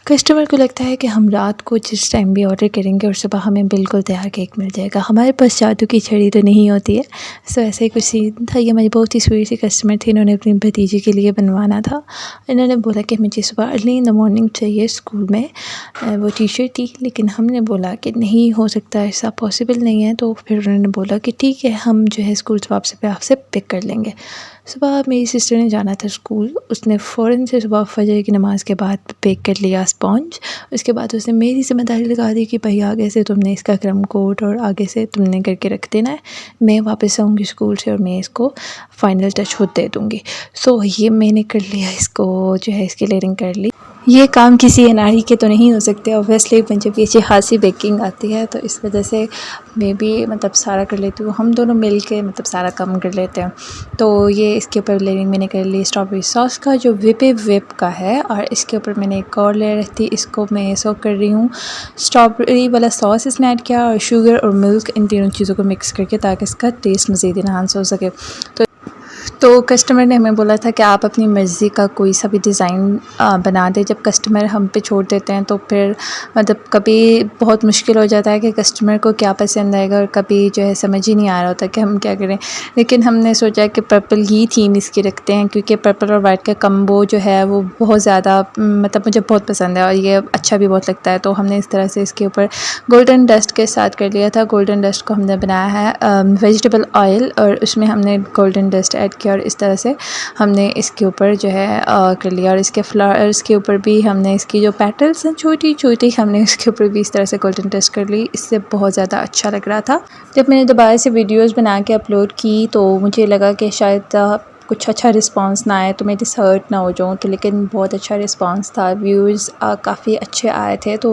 Customer को लगता है कि हम रात को जिस टाइम भी ऑर्डर करेंगे और सुबह हमें बिल्कुल तैयार केक मिल जाएगा। हमारे पास जादू की छड़ी तो नहीं होती है। सो ऐसा ही कुछ सीन था। ये हमारी बहुत ही स्वीट सी कस्टमर थी। इन्होंने अपनी भतीजी के लिए बनवाना था। इन्होंने बोला कि मुझे सुबह अर्ली इन द मॉर्निंग चाहिए स्कूल में। वो टी-शर्ट थी, लेकिन हमने बोला कि नहीं हो सकता, ऐसा पॉसिबल नहीं है। तो फिर उन्होंने बोला कि ठीक है, हम जो है स्कूल वापसी पे आपसे पिक कर लेंगे। सुबह मेरी सिस्टर ने जाना था स्कूल। उसने फ़ौरन से सुबह फजर की नमाज़ के बाद पैक कर लिया स्पॉन्ज। उसके बाद उसने मेरी ज़िम्मेदारी लगा दी कि भाई आगे से तुमने इसका क्रम कोड और आगे से तुमने करके रख देना है। मैं वापस आऊँगी स्कूल से और मैं इसको फ़ाइनल टच होते दे दूँगी। सो ये मैंने कर लिया, इसको जो है इसकी लेयरिंग कर ली। ये काम किसी अनाड़ी के तो नहीं हो सकते ऑब्वियसली, मुझे भी अच्छी खासी बेकिंग आती है, तो इस वजह से मैं भी मतलब सारा कर लेती हूँ। हम दोनों मिल के मतलब सारा काम कर लेते हैं। तो ये इसके ऊपर लेयरिंग मैंने कर ली स्ट्रॉबेरी सॉस का, जो विप का है, और इसके ऊपर मैंने एक और लेयर रखी थी, इसको मैं सोक कर रही हूँ। स्ट्रॉबेरी वाला सॉस इसमें ऐड किया और शुगर और मिल्क, इन तीनों चीज़ों को मिक्स करके, ताकि इसका टेस्ट मज़ीद इन्हांस हो सके। तो कस्टमर ने हमें बोला था कि आप अपनी मर्ज़ी का कोई सा भी डिज़ाइन बना दें। जब कस्टमर हम पे छोड़ देते हैं तो फिर मतलब कभी बहुत मुश्किल हो जाता है कि कस्टमर को क्या पसंद आएगा, और कभी जो है समझ ही नहीं आ रहा होता कि हम क्या करें। लेकिन हमने सोचा कि पर्पल ही थीम इसकी रखते हैं, क्योंकि पर्पल और वाइट का कम्बो जो है वो बहुत ज़्यादा मतलब मुझे बहुत पसंद है और ये अच्छा भी बहुत लगता है। तो हमने इस तरह से इसके ऊपर गोल्डन डस्ट के साथ कर लिया था। गोल्डन डस्ट को हमने बनाया है वेजिटेबल ऑयल, और उसमें हमने गोल्डन डस्ट ऐड किया और इस तरह से हमने इसके ऊपर जो है कर लिया। और इसके फ्लावर्स के ऊपर भी हमने इसकी जो पेटल्स हैं छोटी छोटी, हमने इसके ऊपर भी इस तरह से गोल्डन डस्ट कर ली। इससे बहुत ज़्यादा अच्छा लग रहा था। जब मैंने दोबारा से वीडियोस बना के अपलोड की तो मुझे लगा कि शायद कुछ अच्छा रिस्पांस ना आए तो मैं डिसहर्ट ना हो जाऊँ, तो लेकिन बहुत अच्छा रिस्पांस था। व्यूज़ काफ़ी अच्छे आए थे, तो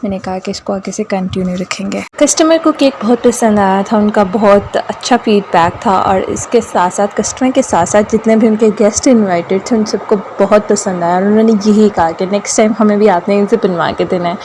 मैंने कहा कि इसको आगे से कंटिन्यू रखेंगे। कस्टमर को केक बहुत पसंद आया था, उनका बहुत अच्छा फीडबैक था, और इसके साथ साथ कस्टमर के साथ साथ जितने भी उनके गेस्ट इन्वाइटेड थे उन सबको बहुत पसंद आया, और उन्होंने यही कहा कि नेक्स्ट टाइम हमें भी आपने इनसे बनवा के देना है।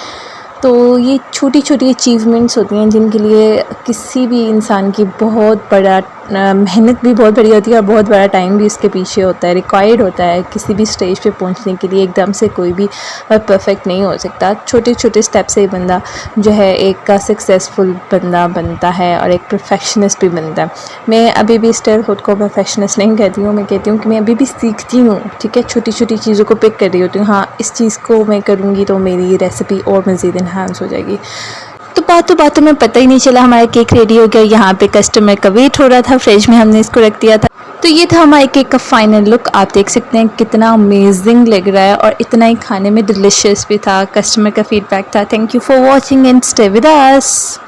तो ये छोटी छोटी अचीवमेंट्स होती हैं जिनके लिए किसी भी इंसान की बहुत बड़ा मेहनत भी बहुत बड़ी होती है, और बहुत बड़ा टाइम भी इसके पीछे होता है, रिक्वायर्ड होता है किसी भी स्टेज पे पहुंचने के लिए। एकदम से कोई भी परफेक्ट नहीं हो सकता। छोटे छोटे स्टेप से ही बंदा जो है एक का सक्सेसफुल बंदा बनता है और एक परफेक्शनिस्ट भी बनता है। मैं अभी भी स्टिल खुद को परफेक्शनिस्ट नहीं कहती हूँ, मैं कहती हूँ कि मैं अभी भी सीखती हूँ। ठीक है, छोटी छोटी चीज़ों को पिक कर रही होती हूँ। हाँ, इस चीज़ को मैं करूँगी तो मेरी रेसिपी और मज़ीद इन्हांस हो जाएगी। तो बातों में पता ही नहीं चला हमारा केक रेडी हो गया। यहाँ पे कस्टमर का वेट हो रहा था, फ्रिज में हमने इसको रख दिया था। तो ये था हमारे केक का फाइनल लुक। आप देख सकते हैं कितना अमेजिंग लग रहा है, और इतना ही खाने में डिलिशियस भी था। कस्टमर का फीडबैक था। Thank you for watching and stay with us.